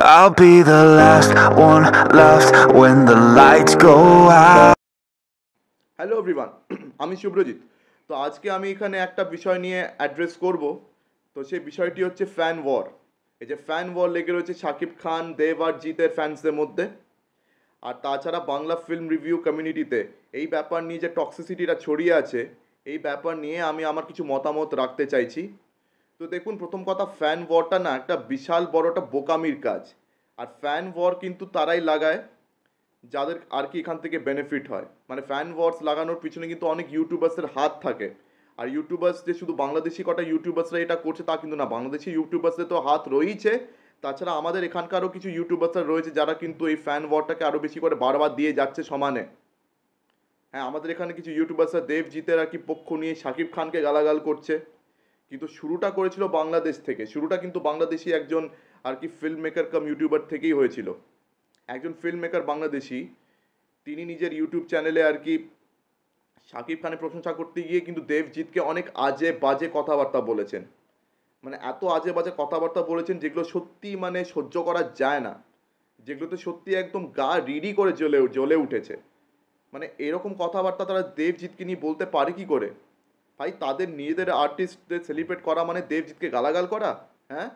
I'll be the last one left when the lights go out. Hello everyone, আমি শুভ্রজিৎ। তো আজকে আমি এখানে একটা বিষয় নিয়ে অ্যাড্রেস করব। তো সেই বিষয়টি হচ্ছে ফ্যান ওয়ার। এই যে ফ্যান ওয়ার লেগে রয়েছে শাকিব খান, দেব আর জিতের ফ্যান্সদের মধ্যে। আর তাছাড়া বাংলা ফিল্ম রিভিউ কমিউনিটিতে এই ব্যাপার নিয়ে যে টক্সিসিটিটা ছড়িয়ে আছে, এই ব্যাপার নিয়ে আমি আমার কিছু মতামত রাখতে চাইছি। তো দেখুন, প্রথম কথা, ফ্যান ওয়ারটা না একটা বিশাল বড় একটা বোকামির কাজ। আর ফ্যান ওয়ার কিন্তু তারাই লাগায় যাদের আর কি এখান থেকে বেনিফিট হয়। মানে ফ্যান ওয়ার্স লাগানোর পিছনে কিন্তু অনেক ইউটিউবার্সের হাত থাকে। আর ইউটিউবার্স যে শুধু বাংলাদেশি কটা ইউটিউবার্সরা এটা করছে তা কিন্তু না, বাংলাদেশি ইউটিউবার্সদের তো হাত রয়েছে। তাছাড়া আমাদের এখানকারও কিছু ইউটিউবার্সরা রয়েছে যারা কিন্তু এই ফ্যান ওয়ারটাকে আরও বেশি করে বারবার দিয়ে যাচ্ছে সমানে। হ্যাঁ, আমাদের এখানে কিছু ইউটিউবার্সরা দেবজিতের আর কি পক্ষ নিয়ে শাকিব খানকে গালাগাল করছে। কিন্তু শুরুটা করেছিল বাংলাদেশ থেকে, শুরুটা কিন্তু বাংলাদেশি একজন আর কি ফিল্ম মেকার কাম ইউটিউবার থেকেই হয়েছিল। একজন ফিল্ম মেকার বাংলাদেশি, তিনি নিজের ইউটিউব চ্যানেলে আর কি শাকিব খানের প্রশংসা করতে গিয়ে কিন্তু দেবজিৎকে অনেক আজে বাজে কথাবার্তা বলেছেন। মানে এত আজে বাজে কথাবার্তা বলেছেন যেগুলো সত্যি মানে সহ্য করা যায় না, যেগুলোতে সত্যি একদম গা রিডি করে জ্বলে জ্বলে উঠেছে। মানে এরকম কথাবার্তা তারা দেবজিৎকে নিয়ে বলতে পারে কি করে? ভাই, তাদের নিজেদের আর্টিস্টদের সেলিব্রেট করা মানে দেবজিৎকে গালাগাল করা? হ্যাঁ,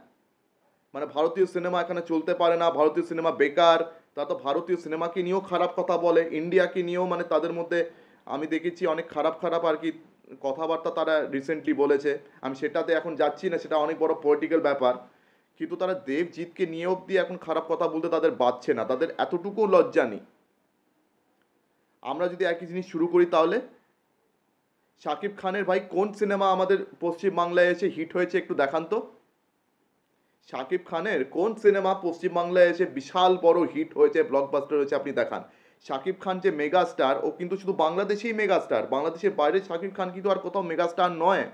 মানে ভারতীয় সিনেমা এখানে চলতে পারে না, ভারতীয় সিনেমা বেকার। তারা তো ভারতীয় সিনেমাকে নিয়েও খারাপ কথা বলে, ইন্ডিয়াকে নিয়েও। মানে তাদের মধ্যে আমি দেখেছি অনেক খারাপ খারাপ আর কি কথাবার্তা তারা রিসেন্টলি বলেছে। আমি সেটাতে এখন যাচ্ছি না, সেটা অনেক বড় পলিটিক্যাল ব্যাপার। কিন্তু তারা দেবজিৎকে নিয়ে অবধি এখন খারাপ কথা বলতে তাদের বাধছে না, তাদের এতটুকু লজ্জা নেই। আমরা যদি একই জিনিস শুরু করি তাহলে শাকিব খানের ভাই কোন সিনেমা আমাদের পশ্চিমবাংলায় এসে হিট হয়েছে একটু দেখান তো। শাকিব খানের কোন সিনেমা পশ্চিমবাংলায় এসে বিশাল বড় হিট হয়েছে, ব্লকবাস্টার হয়েছে, আপনি দেখান। শাকিব খান যে মেগা স্টার, ও কিন্তু শুধু বাংলাদেশেই মেগা স্টার, বাংলাদেশের বাইরে শাকিব খান কিন্তু আর কোথাও মেগা স্টার নয়।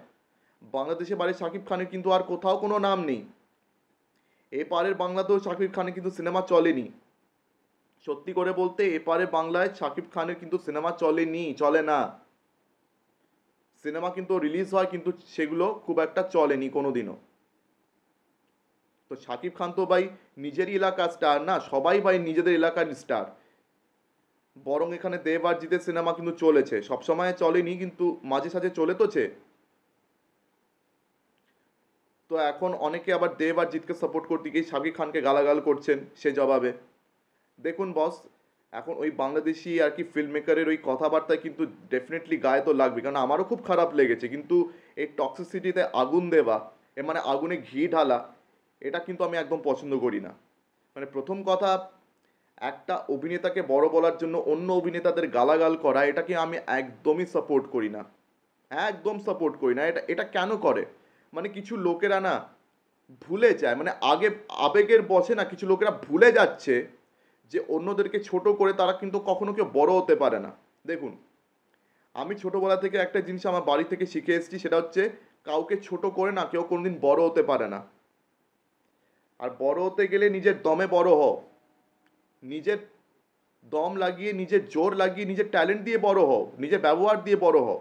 বাংলাদেশের বাইরে শাকিব খানের কিন্তু আর কোথাও কোনো নাম নেই। এপারের বাংলাতেও শাকিব খানের কিন্তু সিনেমা চলেনি। সত্যি করে বলতে এপারের বাংলায় শাকিব খানের কিন্তু সিনেমা চলেনি, চলে না। সিনেমা কিন্তু রিলিজ হয় কিন্তু সেগুলো খুব একটা চলেনি কোনোদিনও। তো শাকিব খান তো ভাই নিজেরই এলাকার স্টার না, সবাই ভাই নিজেদের এলাকার স্টার। বরং এখানে দেব আর জিতের সিনেমা কিন্তু চলেছে, সবসময় চলেনি কিন্তু মাঝে সাঝে চলে তোছে। তো এখন অনেকে আবার দেব আর জিতকে সাপোর্ট করতে গিয়ে শাকিব খানকে গালাগাল করছেন সে জবাবে। দেখুন বস, এখন ওই বাংলাদেশি আর কি ফিল্ম মেকারের ওই কথাবার্তায় কিন্তু ডেফিনেটলি গায়ে তো লাগবে, কারণ আমারও খুব খারাপ লেগেছে। কিন্তু এই টক্সিসিটিতে আগুন দেওয়া, এ মানে আগুনে ঘি ঢালা, এটা কিন্তু আমি একদম পছন্দ করি না। মানে প্রথম কথা, একটা অভিনেতাকে বড় বলার জন্য অন্য অভিনেতাদের গালাগাল করা, এটাকে আমি একদমই সাপোর্ট করি না, একদম সাপোর্ট করি না। এটা এটা কেন করে? মানে কিছু লোকেরা না ভুলে যায়, মানে আগে আবেগের বশে না কিছু লোকেরা ভুলে যাচ্ছে যে অন্যদেরকে ছোট করে তারা কিন্তু কখনো কেউ বড় হতে পারে না। দেখুন, আমি ছোটবেলা থেকে একটা জিনিস আমার বাড়ি থেকে শিখে এসেছি, সেটা হচ্ছে কাউকে ছোট করে না কেউ কোনোদিন বড় হতে পারে না। আর বড় হতে গেলে নিজের দমে বড় হও, নিজের দম লাগিয়ে, নিজের জোর লাগিয়ে, নিজের ট্যালেন্ট দিয়ে বড় হও, নিজের ব্যবহার দিয়ে বড় হও।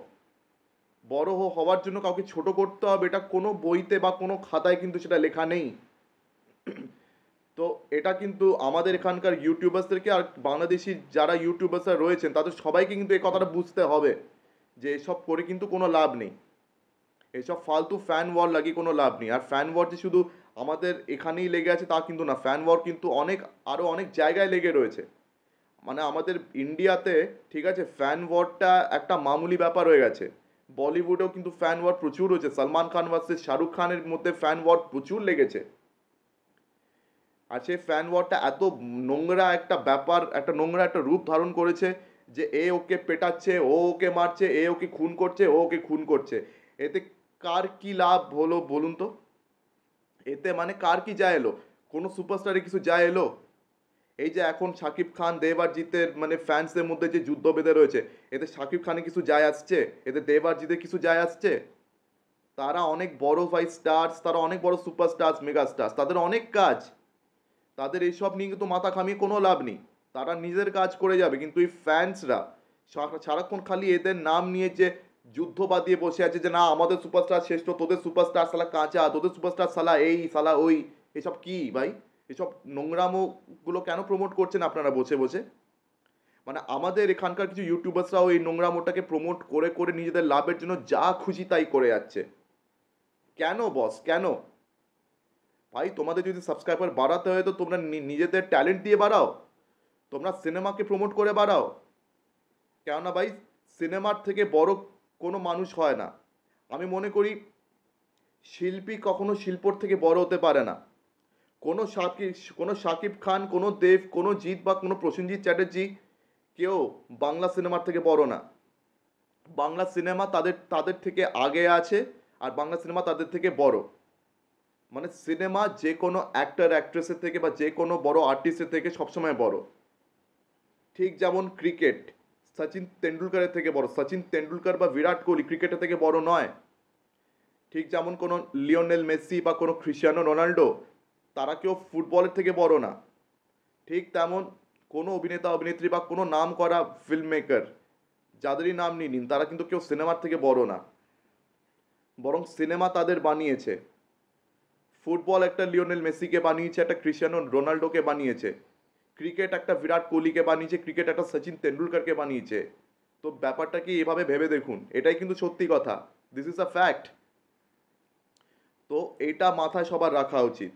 হওয়ার জন্য কাউকে ছোট করতে হবে এটা কোনো বইতে বা কোনো খাতায় কিন্তু সেটা লেখা নেই। তো এটা কিন্তু আমাদের এখানকার ইউটিউবার্সদেরকে আর বাংলাদেশি যারা ইউটিউবার্সরা রয়েছেন তাদের সবাইকে কিন্তু এই কথাটা বুঝতে হবে যে এসব করে কিন্তু কোনো লাভ নেই। এসব ফালতু ফ্যান ওয়ার লাগিয়ে কোনো লাভ নেই। আর ফ্যান ওয়ার যে শুধু আমাদের এখানেই লেগে আছে তা কিন্তু না, ফ্যান ওয়ার কিন্তু আরও অনেক জায়গায় লেগে রয়েছে। মানে আমাদের ইন্ডিয়াতে, ঠিক আছে, ফ্যান ওয়ারটা একটা মামুলি ব্যাপার হয়ে গেছে। বলিউডেও কিন্তু ফ্যান ওয়ার প্রচুর হয়েছে, সলমান খান ভার্সেস শাহরুখ খানের মধ্যে ফ্যান ওয়ার প্রচুর লেগেছে। আর সেই ফ্যান ওয়ারটা এত নোংরা একটা ব্যাপার, একটা নোংরা একটা রূপ ধারণ করেছে যে এ ওকে পেটাচ্ছে, ও ওকে মারছে, এ ওকে খুন করছে, ও ওকে খুন করছে। এতে কার কি লাভ হলো বলুন তো? এতে মানে কার কি যায় এলো? কোনো সুপারস্টারে কিছু যায় এলো? এই যে এখন শাকিব খান, দেব আর জিতের মানে ফ্যান্সদের মধ্যে যে যুদ্ধ বেঁধে রয়েছে, এতে শাকিব খানে কিছু যায় আসছে? এতে দেব আর জিতের কিছু যায় আসছে? তারা অনেক বড় ভাই স্টার্স, তারা অনেক বড় সুপারস্টার্স, মেগা স্টার্স, তাদের অনেক কাজ। তাদের এইসব নিয়ে কিন্তু মাথা ঘামিয়ে কোনো লাভ নেই। তারা নিজের কাজ করে যাবে, কিন্তু এই ফ্যান্সরা সারাক্ষণ খালি এদের নাম নিয়ে যে যুদ্ধ বাদিয়ে বসে আছে যে না আমাদের সুপারস্টার শ্রেষ্ঠ, তোদের সুপারস্টার সালা কাঁচা, তোদের সুপারস্টার সালা এই সালা ওই। এসব কি ভাই? এসব নোংরামোগুলো কেন প্রমোট করছেন আপনারা বসে বসে? মানে আমাদের এখানকার কিছু ইউটিউবার্সরাও এই নোংরামোটাকে প্রমোট করে করে নিজেদের লাভের জন্য যা খুশি তাই করে যাচ্ছে। কেন বস, কেন? ভাই তোমাদের যদি সাবস্ক্রাইবার বাড়াতে হয় তো তোমরা নিজেদের ট্যালেন্ট দিয়ে বাড়াও, তোমরা সিনেমাকে প্রমোট করে বাড়াও। কেননা ভাই সিনেমার থেকে বড় কোনো মানুষ হয় না। আমি মনে করি শিল্পী কখনো শিল্পর থেকে বড় হতে পারে না। কোনো শাকিব খান, কোনো দেব, কোনো জিৎ বা কোনো প্রসেনজিৎ চ্যাটার্জি কেউ বাংলা সিনেমার থেকে বড় না। বাংলা সিনেমা তাদের তাদের থেকে আগে আছে, আর বাংলা সিনেমা তাদের থেকে বড়। মানে সিনেমা যে কোনো অ্যাক্টর অ্যাক্ট্রেসের থেকে বা যে কোনো বড় আর্টিস্টের থেকে সবসময় বড়। ঠিক যেমন ক্রিকেট সচিন তেন্ডুলকারের থেকে বড়, সচিন তেন্ডুলকার বা বিরাট কোহলি ক্রিকেটের থেকে বড় নয়। ঠিক যেমন কোনো লিওনেল মেসি বা কোনো ক্রিস্টিয়ানো রোনাল্ডো তারা কেউ ফুটবলের থেকে বড় না। ঠিক তেমন কোনো অভিনেতা অভিনেত্রী বা কোনো নাম করা ফিল্ম মেকার যাদেরই নাম নিয়ে নিন, তারা কিন্তু কেউ সিনেমার থেকে বড় না, বরং সিনেমা তাদের বানিয়েছে। ফুটবল একটা লিওনেল মেসিকে বানিয়েছে, একটা ক্রিস্টিয়ানো রোনাল্ডোকে বানিয়েছে। ক্রিকেট একটা বিরাট কোহলিকে বানিয়েছে, ক্রিকেট একটা সচিন তেন্ডুলকারকে বানিয়েছে। তো ব্যাপারটা কি এভাবে ভেবে দেখুন, এটাই কিন্তু সত্যি কথা। This is a fact. তো এইটা মাথায় সবার রাখা উচিত।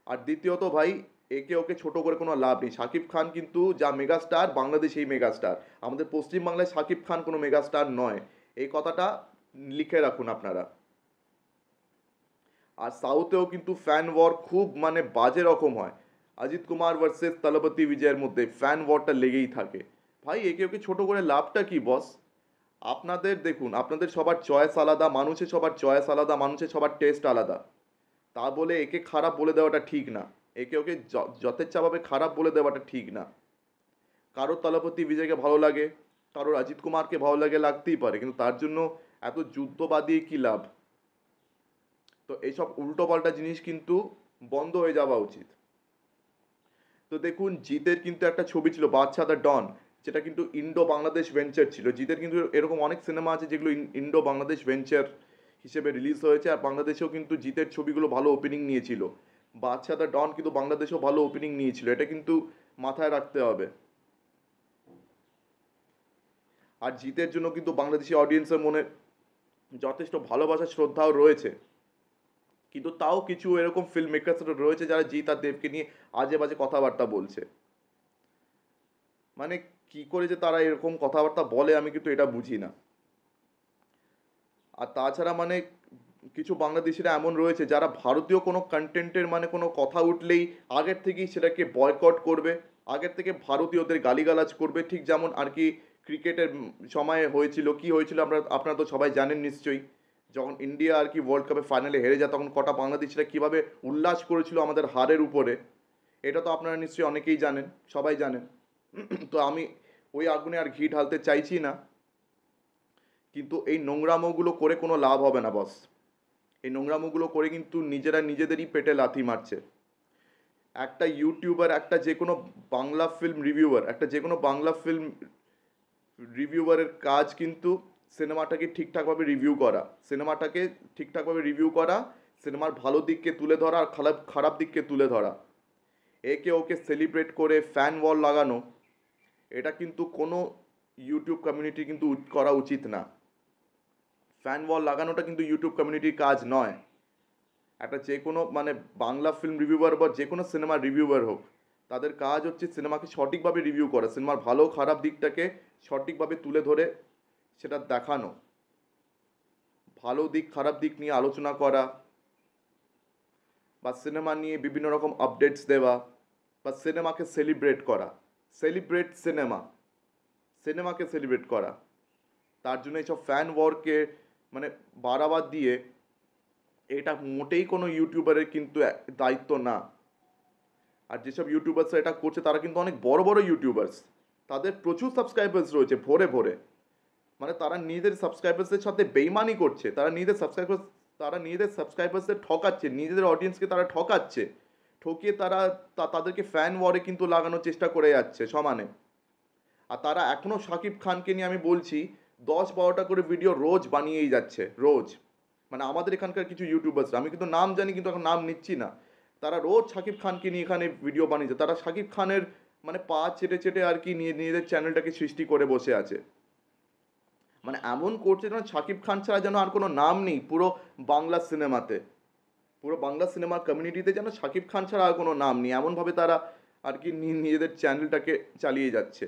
আর দ্বিতীয়ত ভাই, একে ওকে ছোট করে কোনো লাভ নেই। শাকিব খান কিন্তু যা মেগাস্টার, বাংলাদেশেই মেগাস্টার। আমাদের পশ্চিমবাংলায় শাকিব খান কোনো মেগাস্টার নয়, এই কথাটা লিখে রাখুন আপনারা। আর সাউথেও কিন্তু ফ্যান ওয়ার খুব মানে বাজে রকম হয়। অজিত কুমার ভার্সেস তলপতি বিজয়ের মধ্যে ফ্যান ওয়ারটা লেগেই থাকে। ভাই একে ওকে ছোট করে লাভটা কি বস? আপনাদের দেখুন, আপনাদের সবার চয়েস আলাদা, মানুষের সবার চয়েস আলাদা, মানুষের সবার টেস্ট আলাদা। তা বলে একে খারাপ বলে দেওয়াটা ঠিক না, একে ওকে যথেচ্ছাভাবে খারাপ বলে দেওয়াটা ঠিক না। কারোর তলপতি বিজয়কে ভালো লাগে, কারোর অজিত কুমারকে ভালো লাগে, লাগতেই পারে, কিন্তু তার জন্য এত যুদ্ধ বাদিয়ে কী লাভ? তো এইসব উল্টোপাল্টা জিনিস কিন্তু বন্ধ হয়ে যাওয়া উচিত। তো দেখুন জিতের কিন্তু একটা ছবি ছিল বাদশা দ্য ডন, যেটা কিন্তু ইন্ডো বাংলাদেশ ভেঞ্চার ছিল। জিতের কিন্তু এরকম অনেক সিনেমা আছে যেগুলো ইন্ডো বাংলাদেশ ভেঞ্চার হিসেবে রিলিজ হয়েছে, আর বাংলাদেশেও কিন্তু জিতের ছবিগুলো ভালো ওপেনিং নিয়েছিল। বাদশা দ্য ডন কিন্তু বাংলাদেশেও ভালো ওপেনিং নিয়েছিল, এটা কিন্তু মাথায় রাখতে হবে। আর জিতের জন্য কিন্তু বাংলাদেশি অডিয়েন্সের মনে যথেষ্ট ভালোবাসা শ্রদ্ধাও রয়েছে। কিন্তু তাও কিছু এরকম ফিল্ম মেকার্স রয়েছে যারা জিৎ আর দেবকে নিয়ে আজে বাজে কথাবার্তা বলছে। মানে কি করে যে তারা এরকম কথাবার্তা বলে আমি কিন্তু এটা বুঝি না। আর তাছাড়া মানে কিছু বাংলাদেশিরা এমন রয়েছে যারা ভারতীয় কোনো কন্টেন্টের মানে কোনো কথা উঠলেই আগের থেকেই সেটাকে বয়কট করবে, আগের থেকে ভারতীয়দের গালিগালাজ করবে। ঠিক যেমন আর কি ক্রিকেটের সময়ে হয়েছিল, কি হয়েছিল আপনারা তো সবাই জানেন নিশ্চয়ই। যখন ইন্ডিয়া আর কি ওয়ার্ল্ড কাপে ফাইনালে হেরে যায়, তখন কটা বাংলাদেশিরা কীভাবে উল্লাস করেছিল আমাদের হারের উপরে, এটা তো আপনারা নিশ্চয়ই অনেকেই জানেন, সবাই জানেন। তো আমি ওই আগুনে আর ঘি ঢালতে চাইছি না, কিন্তু এই নোংরামোগুলো করে কোনো লাভ হবে না বস। এই নোংরামোগুলো করে কিন্তু নিজেরা নিজেদেরই পেটে লাথি মারছে। একটা ইউটিউবার, একটা যে কোনো বাংলা ফিল্ম রিভিউয়ার, একটা যে কোনো বাংলা ফিল্ম রিভিউয়ারের কাজ কিন্তু সিনেমাটাকে ঠিকঠাকভাবে রিভিউ করা, সিনেমাটাকে ঠিকঠাকভাবে রিভিউ করা, সিনেমার ভালো দিককে তুলে ধরা আর খারাপ খারাপ দিককে তুলে ধরা। একে ওকে সেলিব্রেট করে ফ্যান ওয়াল লাগানো, এটা কিন্তু কোনো ইউটিউব কমিউনিটি কিন্তু করা উচিত না। ফ্যান ওয়াল লাগানোটা কিন্তু ইউটিউব কমিউনিটির কাজ নয়। একটা যে কোনো মানে বাংলা ফিল্ম রিভিউয়ার বা যে কোনো সিনেমার রিভিউয়ার হোক, তাদের কাজ হচ্ছে সিনেমাকে সঠিকভাবে রিভিউ করা, সিনেমার ভালো খারাপ দিকটাকে সঠিকভাবে তুলে ধরে সেটা দেখানো, ভালো দিক খারাপ দিক নিয়ে আলোচনা করা, বা সিনেমা নিয়ে বিভিন্ন রকম আপডেটস দেওয়া, বা সিনেমাকে সেলিব্রেট করা, সেলিব্রেট সিনেমা, সিনেমাকে সেলিব্রেট করা। তার জন্য এইসব ফ্যান ওয়ারকে মানে বাড়াবা দিয়ে এটা মোটেই কোনো ইউটিউবারের কিন্তু দায়িত্ব না। আর যেসব ইউটিউবার্সরা এটা করছে তারা কিন্তু অনেক বড় বড় ইউটিউবার্স, তাদের প্রচুর সাবস্ক্রাইবার্স রয়েছে ভরে ভরে। মানে তারা নিজেদের সাবস্ক্রাইবার্সের সাথে বেইমানি করছে, তারা নিজেদের সাবস্ক্রাইবার্সদের ঠকাচ্ছে, নিজেদের অডিয়েন্সকে তারা ঠকাচ্ছে, ঠকিয়ে তারা তাদেরকে ফ্যান ওয়ারে কিন্তু লাগানোর চেষ্টা করে যাচ্ছে সমানে। আর তারা এখনও শাকিব খানকে নিয়ে আমি বলছি 10-12টা করে ভিডিও রোজ বানিয়েই যাচ্ছে, রোজ। মানে আমাদের এখানকার কিছু ইউটিউবার্স, আমি কিন্তু নাম জানি কিন্তু এখন নাম নিচ্ছি না, তারা রোজ শাকিব খানকে নিয়ে এখানে ভিডিও বানিয়েছে, তারা শাকিব খানের মানে পা চেটে চেটে আর কি নিজেদের চ্যানেলটাকে সৃষ্টি করে বসে আছে। মানে এমন করছে যেন শাকিব খান ছাড়া যেন আর কোনো নাম নেই পুরো বাংলা সিনেমাতে, পুরো বাংলা সিনেমার কমিউনিটিতে যেন শাকিব খান ছাড়া আর কোনো নাম নেই, এমনভাবে তারা আর কি নিজেদের চ্যানেলটাকে চালিয়ে যাচ্ছে।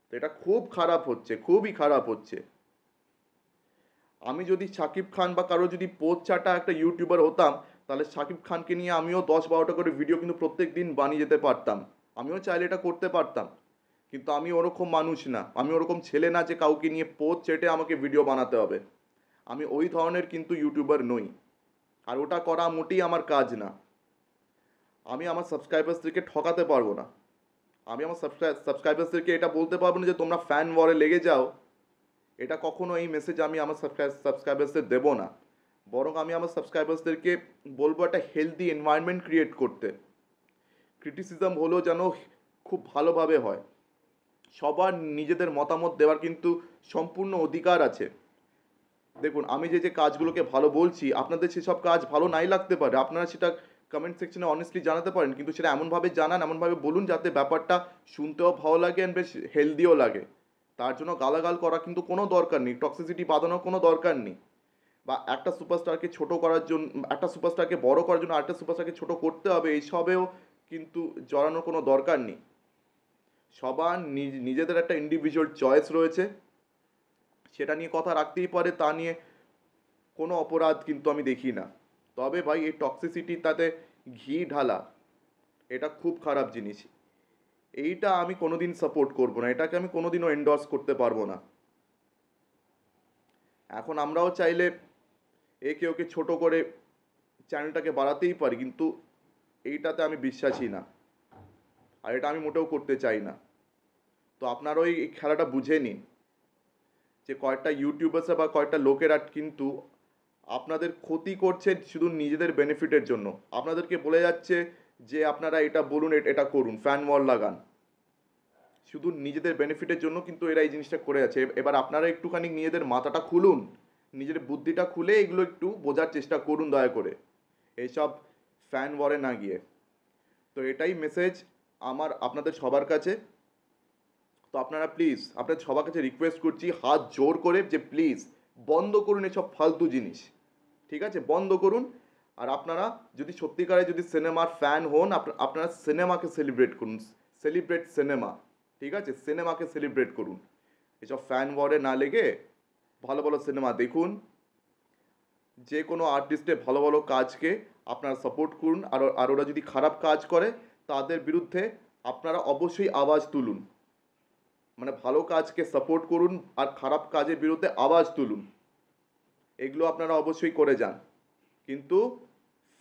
তো এটা খুব খারাপ হচ্ছে, খুবই খারাপ হচ্ছে। আমি যদি শাকিব খান বা কারো যদি পোচ চাটা একটা ইউটিউবার হতাম, তাহলে শাকিব খানকে নিয়ে আমিও 10-12টা করে ভিডিও কিন্তু প্রত্যেক দিন বানিয়ে যেতে পারতাম। আমিও চাইলে এটা করতে পারতাম, কিন্তু আমি ওরকম মানুষ না, আমি ওরকম ছেলে না যে কাউকে নিয়ে পোচ চেটে আমাকে ভিডিও বানাতে হবে। আমি ওই ধরনের কিন্তু ইউটিউবার নই, আর ওটা করা মোটেই আমার কাজ না। আমি আমার সাবস্ক্রাইবার্সদেরকে ঠকাতে পারবো না, আমি আমার সাবস্ক্রাইবার্সদেরকে এটা বলতে পারবো না যে তোমরা ফ্যান ওয়ারে লেগে যাও। এটা কখনো এই মেসেজ আমি আমার সাবস্ক্রাইবার্সদের দেবো না, বরং আমি আমার সাবস্ক্রাইবার্সদেরকে বলবো একটা হেলদি এনভায়রনমেন্ট ক্রিয়েট করতে। ক্রিটিসিজম হলেও যেন খুব ভালোভাবে হয়, সবার নিজেদের মতামত দেওয়ার কিন্তু সম্পূর্ণ অধিকার আছে। দেখুন, আমি যে কাজগুলোকে ভালো বলছি, আপনাদের সেসব কাজ ভালো নাই লাগতে পারে, আপনারা সেটা কমেন্ট সেকশনে অনেস্টলি জানাতে পারেন, কিন্তু সেটা এমনভাবে জানান, এমনভাবে বলুন যাতে ব্যাপারটা শুনতেও ভালো লাগে অ্যান্ড বেশ হেলদিও লাগে। তার জন্য গালাগাল করা কিন্তু কোনো দরকার নেই, টক্সিসিটি বাঁধানোর কোনো দরকার নেই, বা একটা সুপারস্টারকে ছোট করার জন্য, একটা সুপারস্টারকে বড় করার জন্য আরেকটা সুপারস্টারকে ছোট করতে হবে, এইসবেও কিন্তু জড়ানোর কোনো দরকার নেই। সবার নিজেদের একটা ইন্ডিভিজুয়াল চয়েস রয়েছে, সেটা নিয়ে কথা রাখতেই পারে, তা নিয়ে কোনো অপরাধ কিন্তু আমি দেখি না। তবে ভাই, এই টক্সিসিটি তাতে ঘি ঢালা, এটা খুব খারাপ জিনিস। এইটা আমি কোনোদিন সাপোর্ট করব না, এটাকে আমি কোনোদিনও এন্ডর্স করতে পারবো না। এখন আমরাও চাইলে একে ওকে ছোট করে চ্যানেলটাকে বাড়াতেই পারি, কিন্তু এইটাতে আমি বিশ্বাসী না, আর এটা আমি মোটেও করতে চাই না। তো আপনারাও এই খেলাটা বুঝে নিন যে কয়েকটা ইউটিউবার্স বা কয়েকটা লোকেরা কিন্তু আপনাদের ক্ষতি করছে শুধু নিজেদের বেনিফিটের জন্য। আপনাদেরকে বলে যাচ্ছে যে আপনারা এটা বলুন, এটা করুন, ফ্যান ওয়াল লাগান, শুধু নিজেদের বেনিফিটের জন্য কিন্তু এরা এই জিনিসটা করে যাচ্ছে। এবার আপনারা একটুখানি নিজেদের মাথাটা খুলুন, নিজের বুদ্ধিটা খুলে এগুলো একটু বোঝার চেষ্টা করুন দয়া করে, এইসব ফ্যান ওয়ারে না গিয়ে। তো এটাই মেসেজ আমার আপনাদের সবার কাছে। তো আপনারা প্লিজ, আপনাদের সবার কাছে রিকোয়েস্ট করছি হাত জোর করে, যে প্লিজ বন্ধ করুন এসব ফালতু জিনিস, ঠিক আছে, বন্ধ করুন। আর আপনারা যদি সত্যিকারে যদি সিনেমার ফ্যান হন, আপনারা সিনেমাকে সেলিব্রেট করুন, সেলিব্রেট সিনেমা, ঠিক আছে, সিনেমাকে সেলিব্রেট করুন। এসব ফ্যান ওয়ারে না লেগে ভালো ভালো সিনেমা দেখুন, যে কোনো আর্টিস্টের ভালো ভালো কাজকে আপনারা সাপোর্ট করুন, আর ওরা যদি খারাপ কাজ করে তাদের বিরুদ্ধে আপনারা অবশ্যই আওয়াজ তুলুন। মানে ভালো কাজকে সাপোর্ট করুন আর খারাপ কাজের বিরুদ্ধে আওয়াজ তুলুন, এগুলো আপনারা অবশ্যই করে যান। কিন্তু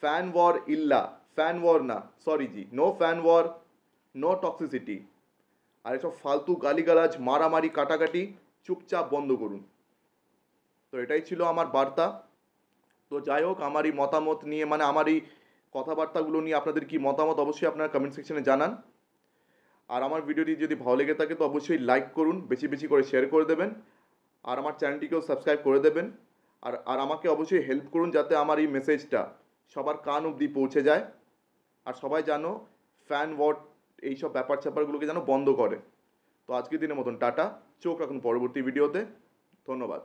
ফ্যান ওয়ার ইল্লা, ফ্যান ওয়ার না, sorry ji, no fan war, no toxicity, আর এসব ফালতু গালিগালাজ, মারামারি, কাটাকাটি চুপচাপ বন্ধ করুন। তো এটাই ছিল আমার বার্তা। তো যাই হোক, আমার এই মতামত নিয়ে, মানে আমার এই কথাবার্তাগুলো নিয়ে আপনাদের কি মতামত অবশ্যই আপনারা কমেন্ট সেকশনে জানান। আর আমার ভিডিওটি যদি ভালো লেগে থাকে তো অবশ্যই লাইক করুন, বেশি বেশি করে শেয়ার করে দেবেন, আর আমার চ্যানেলটিকেও সাবস্ক্রাইব করে দেবেন। আর আমাকে অবশ্যই হেল্প করুন যাতে আমার এই মেসেজটা সবার কান অবধি পৌঁছে যায়, আর সবাই যেন ফ্যান ওয়ার এইসব ব্যাপার স্যাপারগুলোকে যেন বন্ধ করে। তো আজকের দিনের মতন টাটা, চোখ রাখুন পরবর্তী ভিডিওতে। ধন্যবাদ।